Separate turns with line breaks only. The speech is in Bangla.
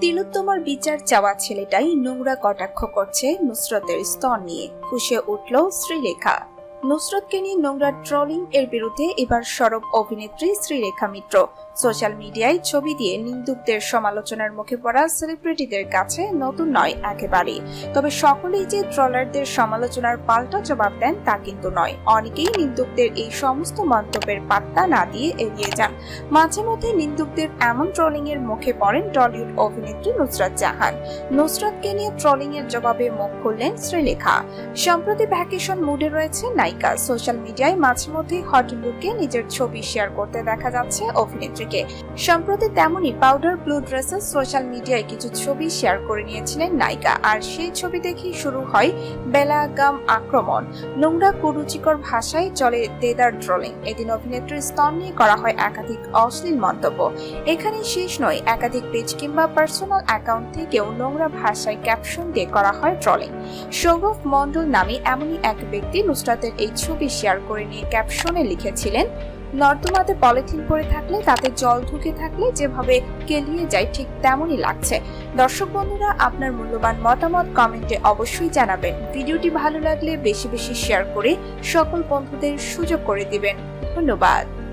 তিলোত্তমার বিচার চাওয়া ছেলেটাই নোংরা কটাক্ষ করছে নুসরতের স্তর নিয়ে, ফুঁসে উঠল শ্রীলেখা। নুসরতকে নিয়ে নোংরা ট্রলিং এর বিরুদ্ধে এবার সরব অভিনেত্রী শ্রীলেখা মিত্র। সোশ্যাল মিডিয়ায় ছবি দিয়ে নিন্দুকদের সমালোচনার মুখে পড়া সেলিব্রিটিদের কাছে নতুন নয় একেবারে। তবে সকলেই যে ট্রলারদের সমালোচনার পাল্টা জবাব দেন তা কিন্তু নয়। অনেকেই নিন্দুকদের এই সমস্ত মন্তব্যের পাত্তা না দিয়ে এড়িয়ে যান। মাঝে মধ্যে নিন্দুকদের এমন ট্রলিং এর মুখে পড়েন টলিউড অভিনেত্রী নুসরাত জাহান। নুসরাতকে নিয়ে ট্রলিং এর জবাবে মুখ খুললেন শ্রীলেখা। সম্প্রতি ভ্যাকেশন মুডে রয়েছে নায়িকা। সোশ্যাল মিডিয়ায় মাঝে মধ্যে হট লুকে নিজের ছবি শেয়ার করতে দেখা যাচ্ছে অভিনেত্রীকে। সম্প্রতি তেমনই পাউডার ব্লু ড্রেসে সোশ্যাল মিডিয়ায় কিছু ছবি শেয়ার করে নিয়েছিলেন নায়িকা। আর সেই ছবি দেখেই শুরু হয় বেলাগাম আক্রমণ। নোংরা কুরুচিকর ভাষায় চলে দেদার ট্রলিং। এদিন অভিনেত্রীর স্তন নিয়ে করা হয় একাধিক অশ্লীল মন্তব্য। এখানে শেষ নয়, একাধিক পেজ কিংবা পার্সোনাল অ্যাকাউন্ট থেকেও নোংরা ভাষায় ক্যাপশন দিয়ে করা হয় ট্রলিং। সৌরভ মন্ডল নামে এমনই এক ব্যক্তি নুসরাতের এই ছবি শেয়ার করে নিয়ে ক্যাপশনে লিখেছিলেন, নর্দমাতে পলিথিন পরে থাকলে তাতে জল ঢুকে থাকলে যেভাবে কেলিয়ে যায় ঠিক তেমনই লাগছে। দর্শক বন্ধুরা, আপনার মূল্যবান মতামত কমেন্টে অবশ্যই জানাবেন। ভিডিওটি ভালো লাগলে বেশি বেশি শেয়ার করে সকল বন্ধুদের সুযোগ করে দিবেন। ধন্যবাদ।